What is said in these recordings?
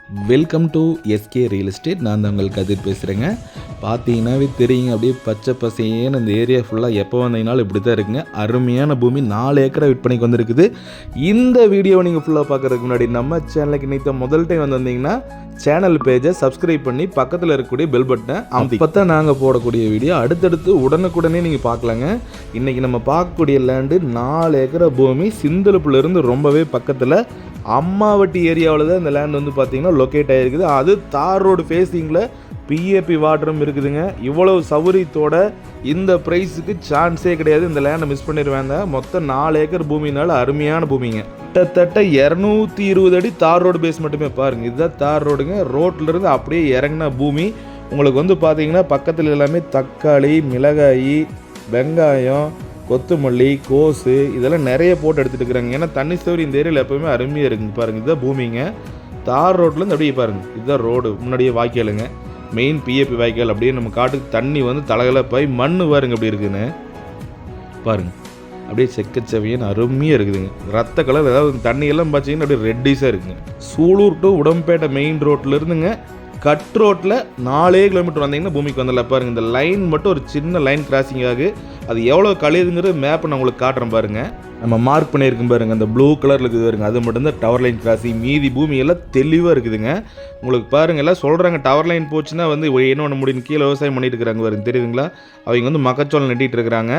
Welcome to SK real estate. நான் தான் உங்களுக்கு கதிர் பேசுகிறேங்க. பார்த்தீங்கன்னாவே தெரியுங்க, அப்படியே பச்சை பசேன்னு இந்த ஏரியா ஃபுல்லாக எப்போ வந்தீங்கனாலும் இப்படி தான் இருக்குங்க. அருமையான பூமி 4 ஏக்கரை விற்பனைக்கு வந்திருக்குது. இந்த வீடியோவை நீங்கள் ஃபுல்லாக பார்க்குறதுக்கு முன்னாடி நம்ம சேனலுக்கு இன்னைக்கு முதல் டைம் வந்திருந்தீங்கன்னா சேனல் பேஜை சப்ஸ்கிரைப் பண்ணி பக்கத்தில் இருக்கக்கூடிய பெல் பட்டனை அப்போ தான் நாங்கள் போடக்கூடிய வீடியோ அடுத்தடுத்து உடனுக்குடனே நீங்கள் பார்க்கலாங்க. இன்றைக்கி நம்ம பார்க்கக்கூடிய லேண்டு 4 ஏக்கரை பூமி, சிந்தலப்புலேருந்து ரொம்பவே பக்கத்தில் அம்மாவட்டி ஏரியாவில் தான் இந்த லேண்ட் வந்து பார்த்திங்கன்னா லொக்கேட் ஆகிருக்குது. அது தார் ரோடு ஃபேஸிங்கில் பிஏபி வாட்டரும் இருக்குதுங்க. இவ்வளவு சௌகரியத்தோட இந்த ப்ரைஸுக்கு சான்ஸே கிடையாது. இந்த லேண்டை மிஸ் பண்ணிடுவேங்க. மொத்தம் 4 ஏக்கர் பூமினால அருமையான பூமிங்க. கிட்டத்தட்ட 220 அடி தார் ரோடு பேஸ் மட்டுமே பாருங்கள். இதுதான் தார் ரோடுங்க. ரோட்லேருந்து அப்படியே இறங்கின பூமி. உங்களுக்கு வந்து பார்த்தீங்கன்னா பக்கத்தில் எல்லாமே தக்காளி, மிளகாய், வெங்காயம், கொத்தமல்லி, கோஸு இதெல்லாம் நிறைய போட்டு எடுத்துகிட்டு இருக்கிறாங்க. ஏன்னா தண்ணி சௌரி இந்த ஏரியாவில் எப்போவுமே அருமையாக இருக்குங்க. பாருங்கள், இதுதான் பூமிங்க. தார் ரோட்லேருந்து அப்படியே பாருங்கள், இதுதான் ரோடு. முன்னாடியே வாய்க்காலுங்க, மெயின் பிஏபி வாய்க்கால். அப்படியே நம்ம காட்டுக்கு தண்ணி வந்து தலகலை போய் மண் பாருங்க அப்படி இருக்குதுன்னு பாருங்கள். அப்படியே செக்கச்சவையன்னு அருமையாக இருக்குதுங்க. ரத்த கலர், ஏதாவது தண்ணியெல்லாம் பார்த்தீங்கன்னா அப்படியே ரெட்டிஸாக இருக்குங்க. சூலூர் டு உடம்பேட்டை மெயின் ரோட்டில் இருந்துங்க கட் ரோட்டில் 4 கிலோமீட்டர் வந்தீங்கன்னா பூமிக்கு வந்துடல. பாருங்கள், இந்த லைன் மட்டும் ஒரு சின்ன லைன் கிராசிங் ஆகு. அது எவ்வளோ கழியுதுங்கிறது மேப்பை நான் உங்களுக்கு காட்டுறேன் பாருங்கள். நம்ம மார்க் பண்ணியிருக்கோம் பாருங்கள், அந்த ப்ளூ கலரில் இருக்குது பாருங்கள், அது மட்டும்தான் டவர் லைன் கிராசிங். மீதி பூமி எல்லாம் தெளிவாக இருக்குதுங்க. உங்களுக்கு பாருங்கள், எல்லாம் சொல்கிறாங்க டவர் லைன் போச்சுன்னா வந்து என்ன பண்ண முடியும், கீழே விவசாயம் பண்ணிட்டு இருக்கிறாங்க பாருங்க, தெரியுதுங்களா? அவங்க வந்து மக்காச்சோளம் நட்டிகிட்டு இருக்கிறாங்க.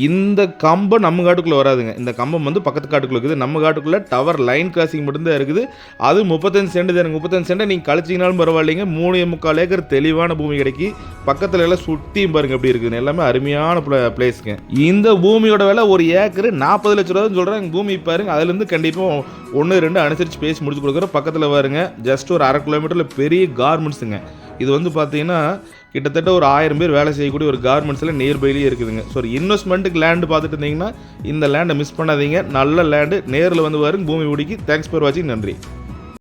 இந்த கம்பம் நம்ம காட்டுக்குள்ளே வராதுங்க. இந்த கம்பம் வந்து பக்கத்து காட்டுக்குள்ளே இருக்குது. நம்ம காட்டுக்குள்ளே டவர் லைன் கிராசிங் மட்டும்தான் இருக்குது. அது 35 சென்ட் தானுங்க. 35 சென்ட்டை நீங்கள் கழிச்சிங்கனாலும் பரவாயில்லைங்க. 3.25 ஏக்கர் தெளிவான பூமி கிடைக்கி. பக்கத்தில் எல்லாம் சுற்றியும் பாருங்கள் எப்படி இருக்குதுன்னு. எல்லாமே அருமையான பிளேஸுங்க. இந்த பூமியோட விலை ஒரு ஏக்கர் 40 லட்ச ரூபான்னு சொல்கிறாங்க. பூமி பாருங்க, அதுலேருந்து கண்டிப்பாக 1-2 அனுசரித்து பேசி முடிச்சு கொடுக்குறோம். பக்கத்தில் பாருங்க, ஜஸ்ட் ஒரு 1/2 கிலோமீட்டரில் பெரிய கார்மெண்ட்ஸுங்க. இது வந்து பார்த்தீங்கன்னா கிட்டத்தட்ட ஒரு 1000 பேர் வேலை செய்யக்கூடிய ஒரு கார்மெண்ட்ஸில் நியர்பைலேயே இருக்குதுங்க. ஸோ இன்வெஸ்ட்மெண்ட்டுக்கு லேண்டு பார்த்துட்டு இருந்தீங்கன்னா இந்த லேண்டை மிஸ் பண்ணாதீங்க. நல்ல லேண்டு, நேரில் வந்து பாருங்க பூமி பிடிக்கி. தேங்க்ஸ் ஃபார் வாட்சிங். நன்றி.